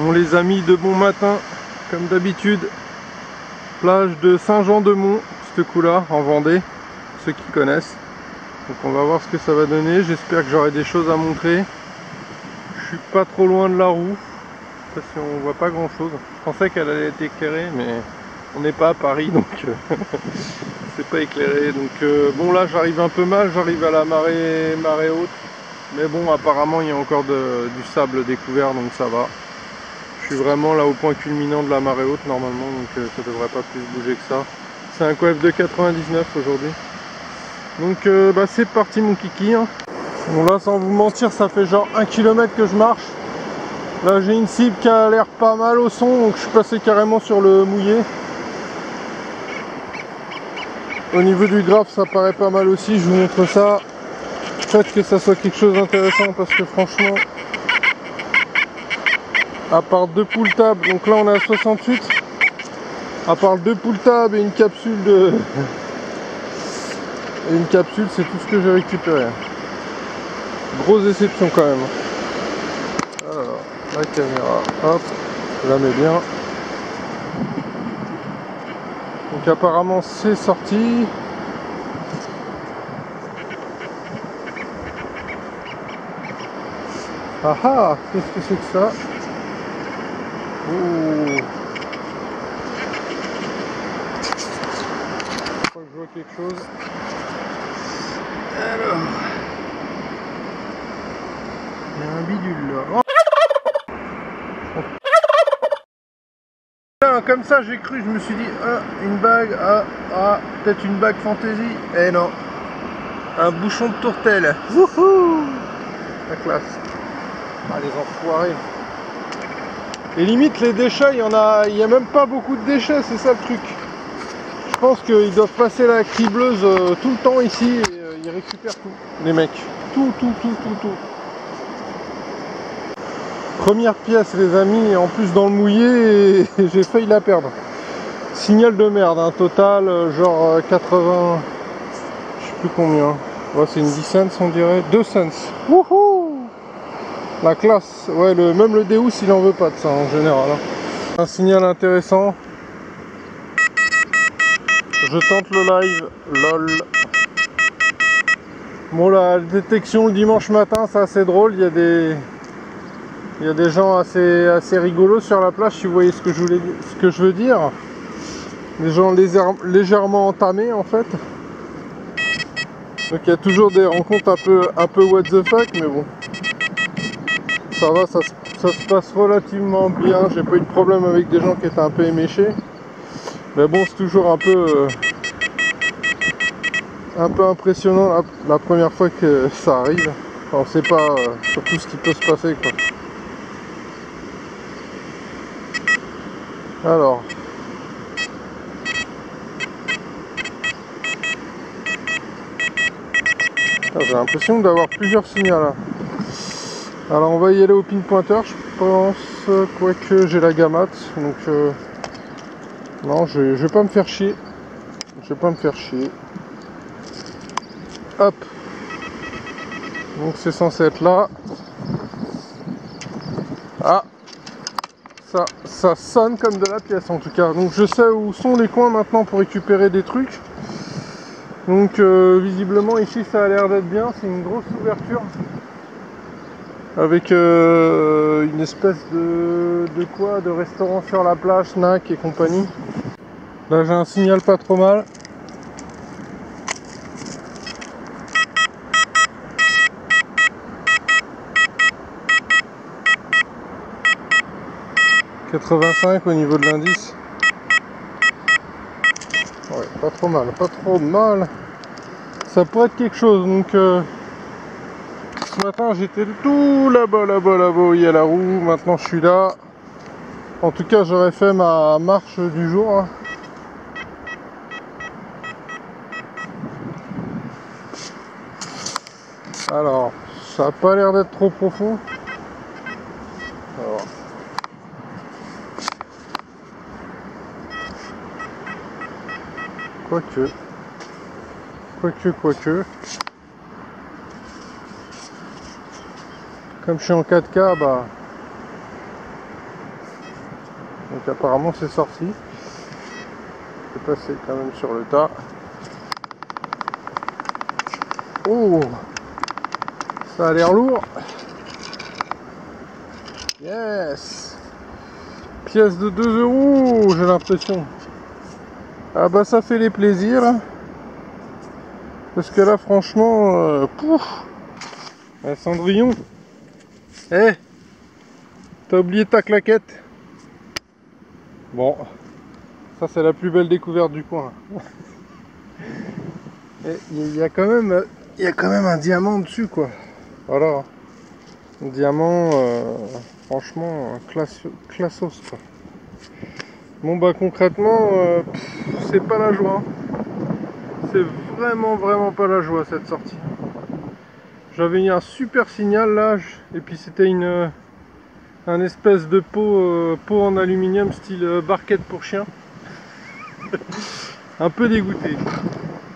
On les a mis de bon matin, comme d'habitude. Plage de Saint-Jean-de-Mont, ce coup-là, en Vendée, ceux qui connaissent. Donc on va voir ce que ça va donner. J'espère que j'aurai des choses à montrer. Je suis pas trop loin de la roue, parce qu'on voit pas grand-chose. Je pensais qu'elle allait être éclairée, mais on n'est pas à Paris, donc c'est pas éclairé. Donc bon, là j'arrive un peu mal, j'arrive à la marée haute. Mais bon, apparemment il y a encore du sable découvert, donc ça va. Je suis vraiment là au point culminant de la marée haute normalement, donc ça devrait pas plus bouger que ça. C'est un coef de 99 aujourd'hui. Donc bah, c'est parti mon kiki. Hein. Bon là, sans vous mentir, ça fait genre 1 km que je marche. Là j'ai une cible qui a l'air pas mal au son, donc je suis passé carrément sur le mouillé. Au niveau du graphe, ça paraît pas mal aussi, je vous montre ça. Peut-être que ça soit quelque chose d'intéressant parce que franchement, à part 2 poules tables, donc là on est à 68, à part 2 poules tables et une capsule c'est tout ce que j'ai récupéré. Grosse déception quand même. Alors, la caméra, hop, je la mets bien. Donc apparemment c'est sorti. Ah ah, qu'est-ce que c'est que ça? Oh. Je crois que je vois quelque chose. Alors, il y a un bidule là. Oh. Comme ça j'ai cru, je me suis dit, ah, une bague, peut-être une bague fantaisie. Eh non, un bouchon de tourtelle. Wouhou, la classe. Ah les enfoirés. Et limite les déchets, il y a même pas beaucoup de déchets, c'est ça le truc. Je pense qu'ils doivent passer la cribleuse tout le temps ici et ils récupèrent tout, les mecs. Tout. Première pièce les amis, et en plus dans le mouillé, et j'ai failli la perdre. Signal de merde, un total genre 80, je sais plus combien. Ouais, c'est une 10 cents on dirait, 2 cents. Wouhou! La classe, ouais, même le Deus il en veut pas de ça en général. Hein. Un signal intéressant. Je tente le live, lol. Bon, la détection le dimanche matin, c'est assez drôle. Il y a des gens assez rigolos sur la plage, si vous voyez ce que je veux dire. Des gens légèrement entamés en fait. Donc il y a toujours des rencontres un peu what the fuck, mais bon. Ça va, ça se passe relativement bien. J'ai pas eu de problème avec des gens qui étaient un peu éméchés. Mais bon, c'est toujours un peu impressionnant la première fois que ça arrive. Enfin, on sait pas surtout ce qui peut se passer quoi. Alors. J'ai l'impression d'avoir plusieurs signaux là. Alors on va y aller au pinpointer, je pense, quoique j'ai la gamate, donc non, je vais pas me faire chier. Hop. Donc c'est censé être là. Ah, ça sonne comme de la pièce en tout cas. Donc je sais où sont les coins maintenant pour récupérer des trucs. Donc visiblement ici ça a l'air d'être bien, c'est une grosse ouverture. Avec une espèce de restaurant sur la plage, snack et compagnie. Là j'ai un signal pas trop mal. « 85 au niveau de l'indice. Ouais, pas trop mal. Ça pourrait être quelque chose, donc ce matin j'étais tout là-bas où il y a la roue, maintenant je suis là. En tout cas j'aurais fait ma marche du jour. Hein. Alors, ça n'a pas l'air d'être trop profond. Alors. Quoique. Comme je suis en 4K, bah Donc apparemment c'est sorti. Je vais passer quand même sur le tas. Oh, ça a l'air lourd. Yes. Pièce de 2 €, j'ai l'impression. Ah bah ça fait les plaisirs là. Parce que là franchement, pouf. Cendrillon. Eh, t'as oublié ta claquette. Bon, ça c'est la plus belle découverte du coin. Et il y a quand même un diamant dessus quoi. Voilà. Un diamant franchement classos quoi. Bon bah concrètement c'est pas la joie. C'est vraiment pas la joie cette sortie. J'avais eu un super signal là et puis c'était un espèce de pot en aluminium style barquette pour chien. Un peu dégoûté.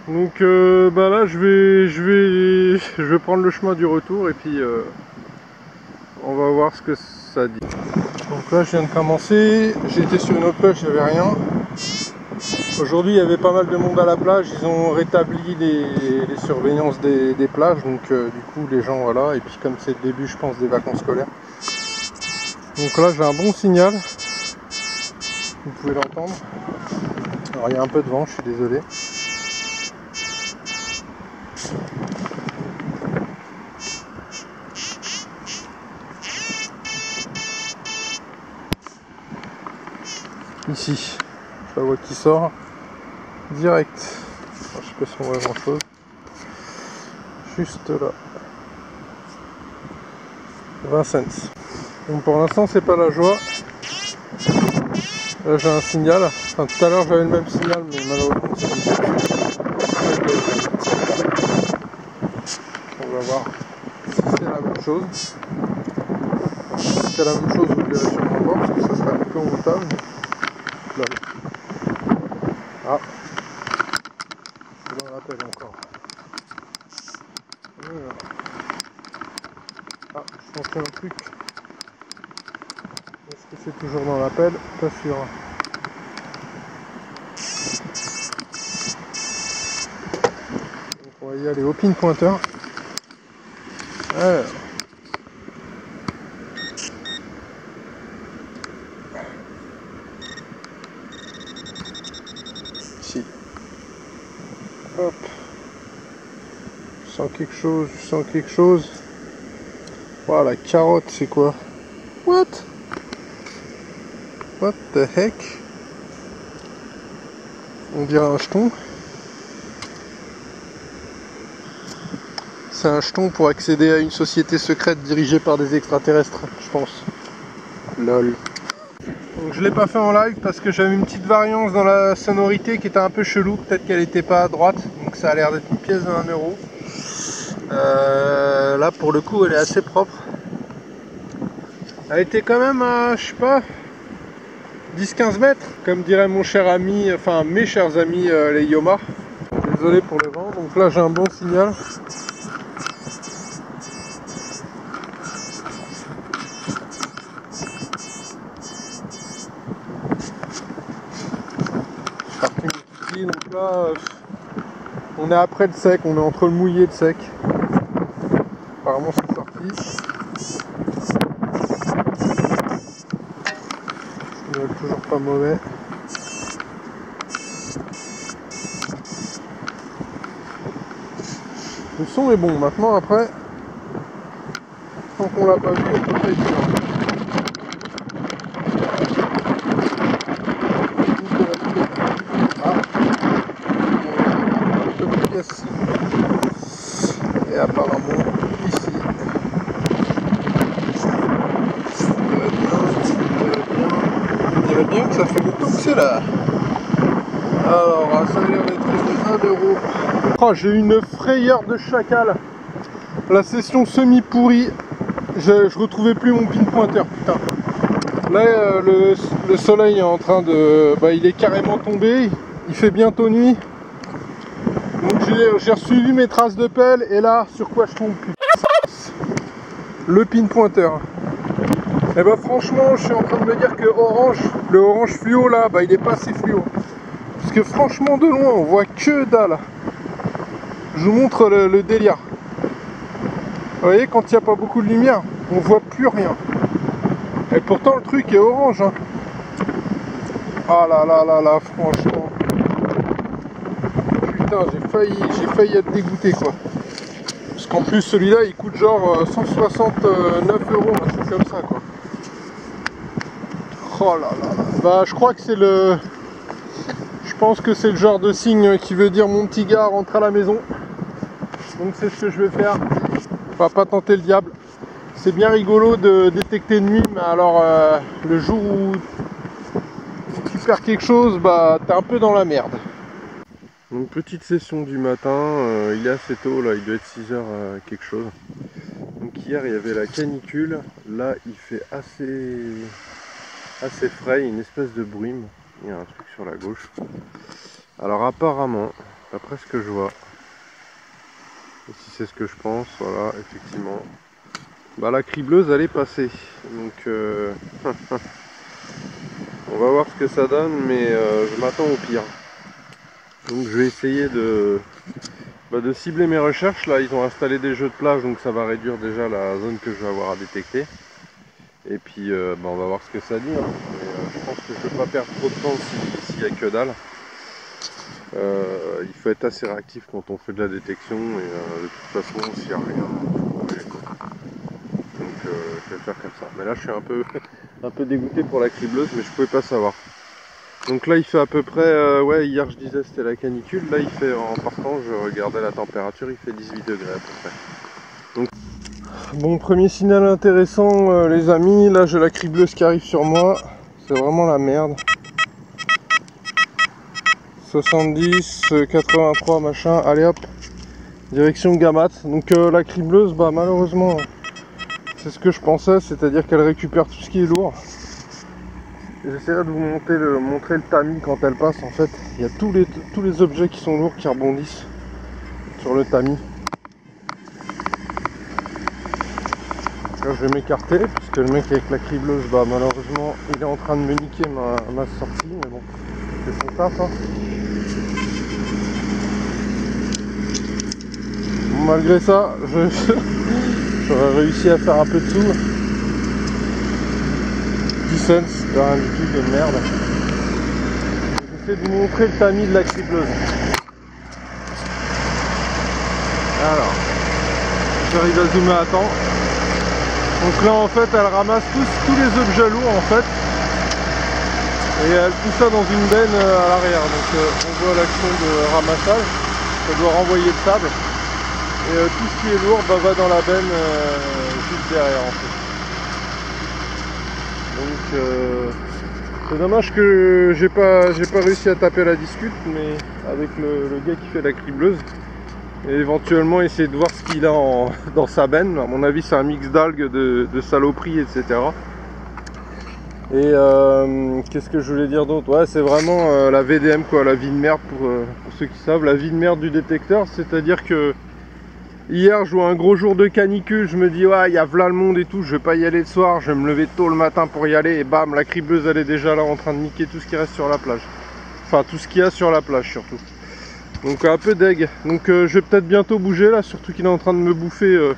Donc bah là je vais prendre le chemin du retour et puis on va voir ce que ça dit. Donc là je viens de commencer, j'étais sur une autre plage, il n'y avait rien. Aujourd'hui il y avait pas mal de monde à la plage, ils ont rétabli les surveillances des plages, donc du coup les gens voilà, et puis comme c'est le début je pense des vacances scolaires. Donc là j'ai un bon signal, vous pouvez l'entendre. Alors il y a un peu de vent, je suis désolé. Ici, je la vois qui sort direct. Alors, je sais pas si on voit grand chose. Juste là. 20 cents. Donc pour l'instant c'est pas la joie. Là j'ai un signal. Enfin, tout à l'heure j'avais le même signal mais malheureusement c'est comme on va voir si c'est la même chose. Si c'est la même chose vous le verrez sûrement pas parce que ça sera un peu montable. Là. Ah, c'est dans l'appel encore. Ah, je sentais un truc. Est-ce que c'est toujours dans l'appel? Pas sûr. Donc on va y aller au pin pointeur. Alors. Ici. Hop. Je sens quelque chose, je sens quelque chose. Wow, la carotte, c'est quoi? What? What the heck? On dirait un jeton. C'est un jeton pour accéder à une société secrète dirigée par des extraterrestres, je pense. Lol. Donc je l'ai pas fait en live parce que j'avais une petite variance dans la sonorité qui était un peu chelou. Peut-être qu'elle n'était pas à droite. Donc ça a l'air d'être une pièce de 1 €. Là pour le coup elle est assez propre. Elle était quand même à, je sais pas, 10-15 mètres, comme dirait mon cher ami, enfin mes chers amis les Yoma. Désolé pour le vent, donc là j'ai un bon signal. Donc là on est après le sec, on est entre le mouillé et le sec. Apparemment c'est sorti. Toujours pas mauvais. Le son est bon. Maintenant après, tant qu'on l'a pas vu, on peut pas être sûr. Ah, une pièce. Et apparemment ici. On dirait bien que ça fait longtemps que c'est là. Alors, ça a l'air d'être 1 €. Oh, j'ai eu une frayeur de chacal. La session semi-pourrie. Je retrouvais plus mon pin pointeur, putain. Là, le soleil est en train de... Bah, il est carrément tombé. Il fait bientôt nuit. Donc j'ai suivi mes traces de pelle. Et là, sur quoi je tombe, putain, le pin pointeur. Et bah franchement, je suis en train de me dire que orange, le orange fluo là, bah il est pas assez fluo. Parce que franchement de loin, on voit que dalle. Je vous montre le délire. Vous voyez, quand il n'y a pas beaucoup de lumière, on voit plus rien. Et pourtant le truc est orange. Hein. Ah là là là là, franchement. Putain, j'ai failli être dégoûté quoi. Parce qu'en plus celui-là il coûte genre 169 €, un truc comme ça quoi. Oh là là là. Bah je crois que c'est le... Je pense que c'est le genre de signe qui veut dire mon petit gars rentre à la maison. Donc c'est ce que je vais faire. On va pas tenter le diable. C'est bien rigolo de détecter de nuit, mais alors le jour où tu perds quelque chose, bah t'es un peu dans la merde. Donc petite session du matin, il est assez tôt là, il doit être 6 h quelque chose. Donc hier il y avait la canicule, là il fait assez frais, une espèce de brume, il y a un truc sur la gauche. Alors apparemment, d'après ce que je vois, et si c'est ce que je pense, voilà, effectivement, bah la cribleuse elle est passée. Donc on va voir ce que ça donne, mais je m'attends au pire. Donc je vais essayer de cibler mes recherches. Là ils ont installé des jeux de plage, donc ça va réduire déjà la zone que je vais avoir à détecter. Et puis on va voir ce que ça dit. Hein. Mais, je pense que je ne vais pas perdre trop de temps s'il n'y a que dalle. Il faut être assez réactif quand on fait de la détection et de toute façon s'il n'y a rien, donc je vais faire comme ça. Mais là je suis un peu dégoûté pour la cribleuse, mais je pouvais pas savoir. Donc là il fait à peu près, ouais hier je disais c'était la canicule, là il fait, en partant je regardais la température, il fait 18 degrés à peu près. Donc, bon, premier signal intéressant les amis, là j'ai la cribleuse qui arrive sur moi, c'est vraiment la merde. 70, 83 machin, allez hop, direction Gamat. Donc la cribleuse, bah malheureusement c'est ce que je pensais, c'est-à-dire qu'elle récupère tout ce qui est lourd. J'essaierai de vous montrer le tamis quand elle passe. En fait, il y a tous les objets qui sont lourds qui rebondissent sur le tamis. Là, je vais m'écarter parce que le mec avec la cribleuse, bah malheureusement, il est en train de me niquer ma sortie, mais bon, c'est son taf. Hein. Bon, malgré ça, j'aurais réussi à faire un peu de sous. 10 cents, de rien du tout, de merde. J'essaie de vous montrer le tamis de la cribleuse. Alors, j'arrive à zoomer à temps. Donc là en fait elle ramasse tous les objets lourds en fait. Et elle pousse ça dans une benne à l'arrière. Donc on voit l'action de ramassage. Ça doit renvoyer le sable. Et tout ce qui est lourd bah, va dans la benne juste derrière en fait. Donc c'est dommage que j'ai pas réussi à taper la discute, mais avec le gars qui fait la cribleuse. Et éventuellement essayer de voir ce qu'il a dans sa benne. À mon avis c'est un mix d'algues, de saloperies, etc. Et qu'est-ce que je voulais dire d'autre? Ouais, c'est vraiment la VDM quoi, la vie de merde pour ceux qui savent, la vie de merde du détecteur. C'est-à-dire que hier je vois un gros jour de canicule, je me dis ouais il y a v'là le monde et tout, je vais pas y aller le soir, je vais me lever tôt le matin pour y aller et bam la cribleuse elle est déjà là en train de niquer tout ce qui reste sur la plage. Enfin tout ce qu'il y a sur la plage surtout. Donc un peu deg. Donc je vais peut-être bientôt bouger là, surtout qu'il est en train de me bouffer.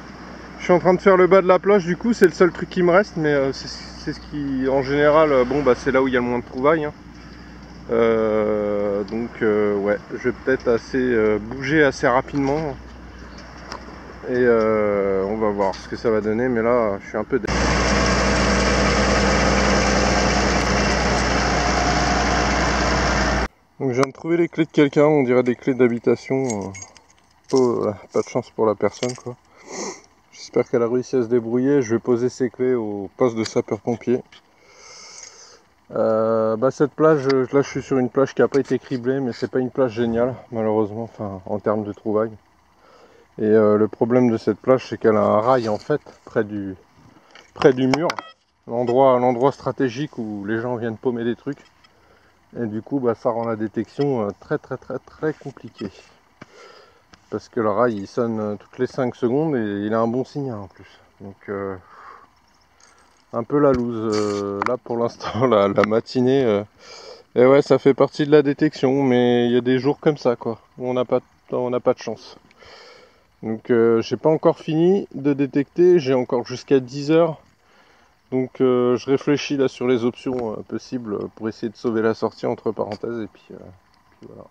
Je suis en train de faire le bas de la plage du coup, c'est le seul truc qui me reste, mais c'est ce qui en général, bon bah c'est là où il y a le moins de trouvailles. Hein. Donc ouais, je vais peut-être bouger assez rapidement. Et on va voir ce que ça va donner, mais là je suis un peu deg. Donc je viens de trouver les clés de quelqu'un, on dirait des clés d'habitation. Pas de chance pour la personne quoi. J'espère qu'elle a réussi à se débrouiller. Je vais poser ses clés au poste de sapeur-pompier. Cette plage, là je suis sur une plage qui n'a pas été criblée, mais c'est pas une plage géniale malheureusement, enfin en termes de trouvailles. Et le problème de cette plage c'est qu'elle a un rail en fait près du mur, l'endroit stratégique où les gens viennent paumer des trucs. Et du coup ça rend la détection très compliquée. Parce que le rail il sonne toutes les 5 secondes et il a un bon signal en plus. Donc un peu la loose. Là pour l'instant, la matinée, et ouais, ça fait partie de la détection, mais il y a des jours comme ça, quoi, où on n'a pas de chance. Donc j'ai pas encore fini de détecter, j'ai encore jusqu'à 10 heures. Donc je réfléchis là sur les options possibles pour essayer de sauver la sortie entre parenthèses et puis voilà.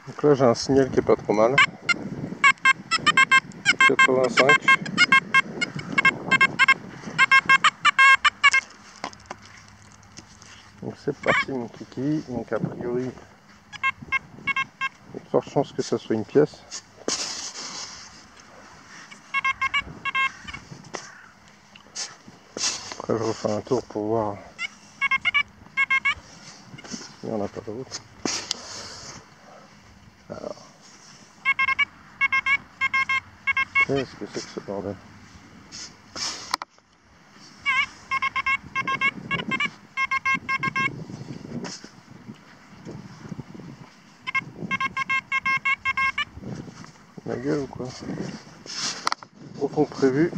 Donc là j'ai un signal qui est pas trop mal. 85. Donc c'est parti mon kiki. Donc a priori, il y a de fortes chances que ça soit une pièce. Après je refais un tour pour voir si on n'a pas d'autre. Alors, qu'est-ce que c'est que ce bordel? La gueule ou quoi? Profond que prévu.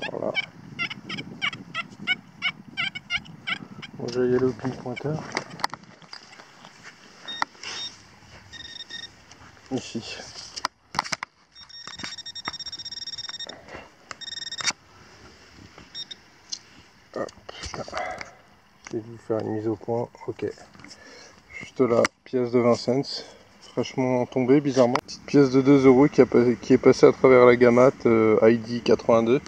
Voilà. Bon, je vais y aller au pinpointeur. Ici. Hop, j'ai dû faire une mise au point. Ok. Juste là, pièce de 20 cents. Fraîchement tombée, bizarrement. Petite pièce de 2 € qui est passée à travers la Gamat ID 82.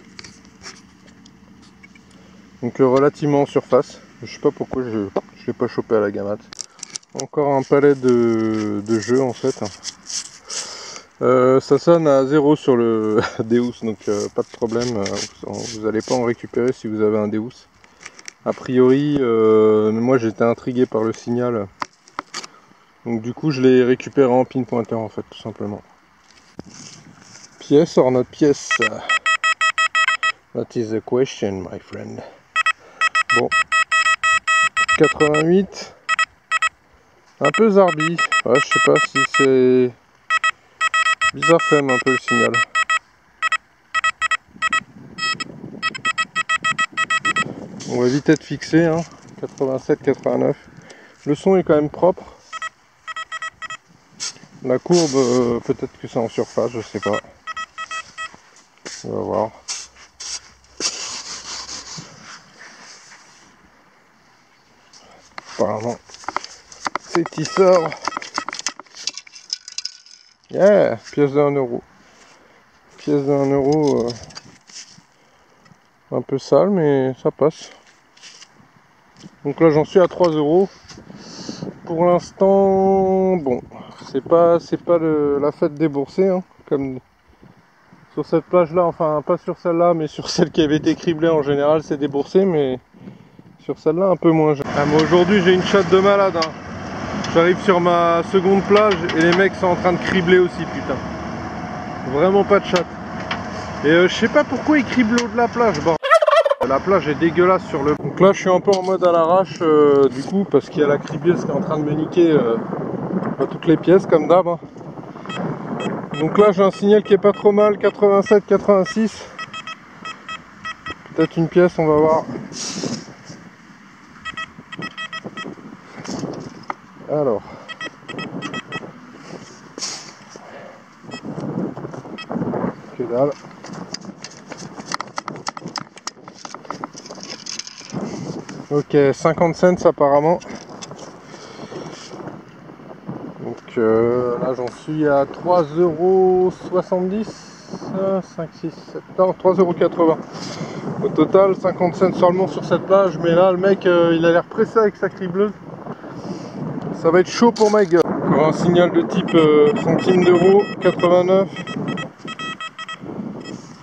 Donc relativement en surface. Je sais pas pourquoi je l'ai pas chopé à la Gamat. Encore un palais de jeu en fait. Ça sonne à 0 sur le Deus, donc pas de problème. Vous n'allez pas en récupérer si vous avez un Deus. A priori, moi j'étais intrigué par le signal. Donc du coup je l'ai récupéré en pinpointer en fait, tout simplement. Pièce or not pièce? That is the question, my friend. Bon. 88. Un peu zarbi. Ouais, je sais pas si c'est... bizarre quand même un peu le signal. On va vite être fixé, hein. 87, 89. Le son est quand même propre. La courbe, peut-être que c'est en surface, je sais pas. On va voir. Apparemment, c'est tisseur. Yeah, pièce de 1 €. Pièce de 1 €. Un peu sale, mais ça passe. Donc là, j'en suis à 3 €. Pour l'instant, bon, c'est pas la fête déboursée, hein, comme sur cette plage là, enfin pas sur celle-là, mais sur celle qui avait été criblée en général, c'est déboursé, mais sur celle-là un peu moins. Ah, mais aujourd'hui j'ai une chatte de malade, hein. J'arrive sur ma seconde plage et les mecs sont en train de cribler aussi, putain. Vraiment pas de chatte. Et je sais pas pourquoi ils criblent l'eau de la plage. Bon. La plage est dégueulasse sur le... Donc là je suis un peu en mode à l'arrache du coup, parce qu'il y a la cribleuse qui est en train de me niquer toutes les pièces comme d'hab, hein. Donc là j'ai un signal qui est pas trop mal, 87, 86. Peut-être une pièce, on va voir. Alors. Que dalle. Ok, 50 cents apparemment. là j'en suis à 3,70 €, 5, 6, 7, non 3,80 €. Au total 50 cents seulement sur cette plage, mais là le mec il a l'air pressé avec sa cribleuse. Ça va être chaud pour ma gueule. Encore un signal de type centimes d'euros, 89.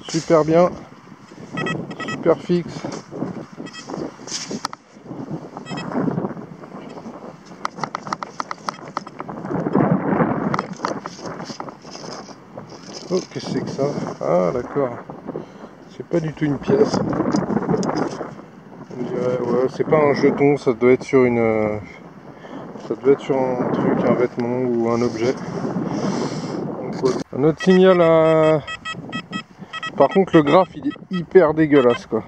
Super bien, super fixe. Oh, qu'est-ce que c'est que ça? Ah, d'accord. C'est pas du tout une pièce. On dirait, ouais, c'est pas un jeton, ça doit être sur une. Ça doit être sur un truc, un vêtement ou un objet. Donc, ouais. Un autre signal à. Par contre, le graphe il est hyper dégueulasse, quoi.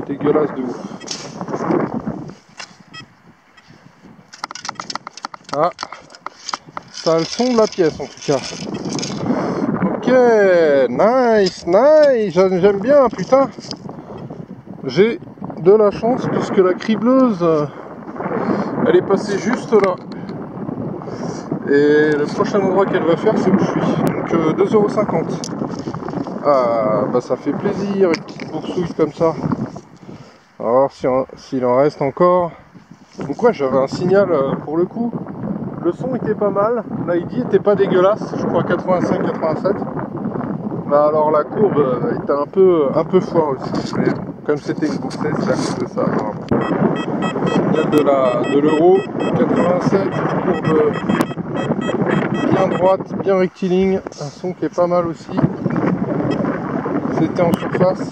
Dégueulasse de ouf. Ah, ça a le son de la pièce en tout cas. Ok, nice, nice, j'aime bien, putain. J'ai de la chance puisque la cribleuse, elle est passée juste là. Et le prochain endroit qu'elle va faire, c'est où je suis. Donc 2,50 €. Ah, bah ça fait plaisir, une petite boursouille comme ça. On va voir s'il en reste encore. Donc ouais, j'avais un signal pour le coup. Le son était pas mal. L'ID était pas dégueulasse, je crois 85-87. Bah alors la courbe était un peu foireuse. Mais comme c'était une boucle, c'est à cause de ça. Signal de l'euro, 87, courbe bien droite, bien rectiligne. Un son qui est pas mal aussi. C'était en surface.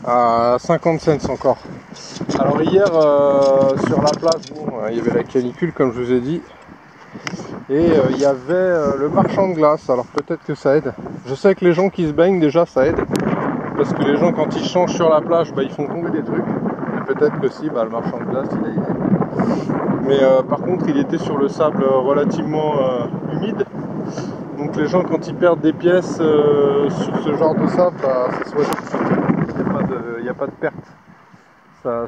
À 50 cents encore. Alors hier sur la plage, bon, il y avait la canicule comme je vous ai dit. Et il y avait le marchand de glace, alors peut-être que ça aide. Je sais que les gens qui se baignent déjà ça aide. Parce que les gens quand ils changent sur la plage, bah, ils font tomber des trucs. Et peut-être que si, bah, le marchand de glace il a aidé. Mais par contre il était sur le sable relativement humide. Donc les gens quand ils perdent des pièces sur ce genre de sable, bah, ça se voit tout de suite. Il n'y a pas de perte. Ça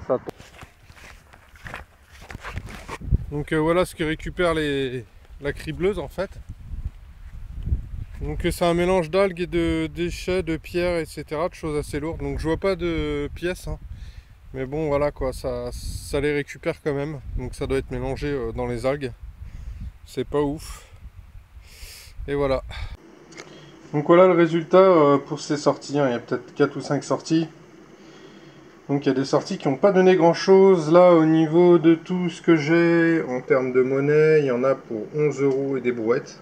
Donc voilà ce que récupère la cribleuse en fait. Donc c'est un mélange d'algues et de déchets, de pierres, etc. De choses assez lourdes. Donc je vois pas de pièces. Hein. Mais bon voilà quoi, ça les récupère quand même. Donc ça doit être mélangé dans les algues. C'est pas ouf. Et voilà. Donc voilà le résultat pour ces sorties. Hein. Il y a peut-être 4 ou 5 sorties. Donc il y a des sorties qui n'ont pas donné grand chose. Là au niveau de tout ce que j'ai en termes de monnaie, il y en a pour 11 € et des brouettes.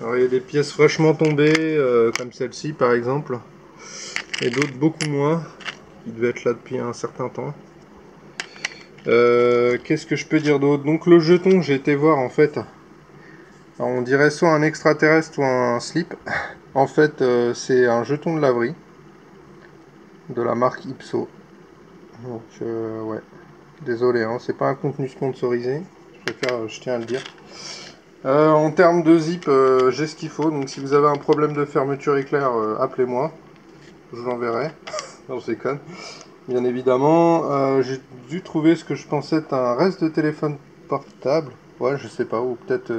Alors il y a des pièces fraîchement tombées, comme celle-ci par exemple. Et d'autres beaucoup moins, qui devaient être là depuis un certain temps. Qu'est-ce que je peux dire d'autre? Donc le jeton, j'ai été voir en fait. Alors, on dirait soit un extraterrestre, soit un slip. En fait c'est un jeton de laverie. De la marque Ipso. Donc ouais, désolé, hein, c'est pas un contenu sponsorisé, je tiens à le dire. En termes de zip, j'ai ce qu'il faut, donc si vous avez un problème de fermeture éclair, appelez-moi, je vous l'enverrai. Non, je déconne. Bien évidemment, j'ai dû trouver ce que je pensais être un reste de téléphone portable, ouais, je sais pas, ou peut-être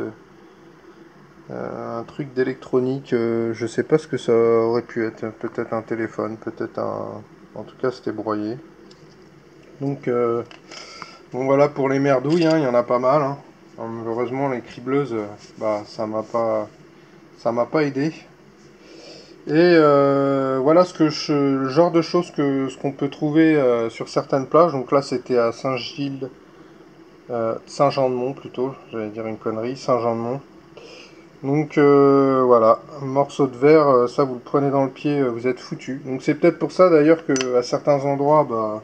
un truc d'électronique, je sais pas ce que ça aurait pu être, peut-être un téléphone, peut-être un... En tout cas, c'était broyé. Donc, bon voilà pour les merdouilles, hein, il y en a pas mal. Hein. Heureusement, les cribleuses, bah, ça m'a pas aidé. Et voilà le genre de choses ce qu'on peut trouver sur certaines plages. Donc là, c'était à Saint-Gilles, Saint-Jean-de-Mont plutôt. J'allais dire une connerie, Saint-Jean-de-Mont. Donc voilà, un morceau de verre, ça vous le prenez dans le pied, vous êtes foutu. Donc c'est peut-être pour ça d'ailleurs que à certains endroits, bah,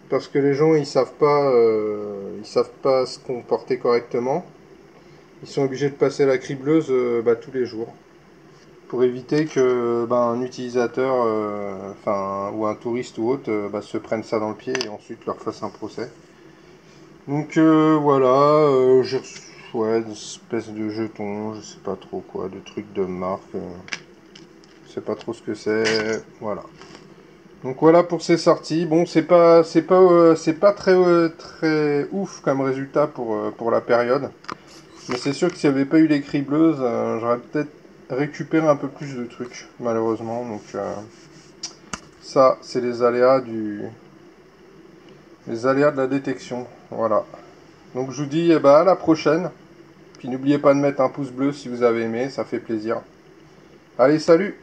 parce que les gens ils savent pas se comporter correctement, ils sont obligés de passer la cribleuse bah, tous les jours pour éviter que bah, un utilisateur, ou un touriste ou autre, bah, se prenne ça dans le pied et ensuite leur fasse un procès. Donc voilà, j'ai reçu ouais, des espèces de jetons, je sais pas trop quoi, de trucs de marque, je sais pas trop ce que c'est, voilà. Donc voilà pour ces sorties. Bon, c'est pas très, très ouf comme résultat pour la période. Mais c'est sûr que s'il n'y avait pas eu les cribleuses, j'aurais peut-être récupéré un peu plus de trucs, malheureusement. Donc ça, c'est les aléas de la détection. Voilà. Donc je vous dis eh ben, à la prochaine. Puis n'oubliez pas de mettre un pouce bleu si vous avez aimé, ça fait plaisir. Allez, salut!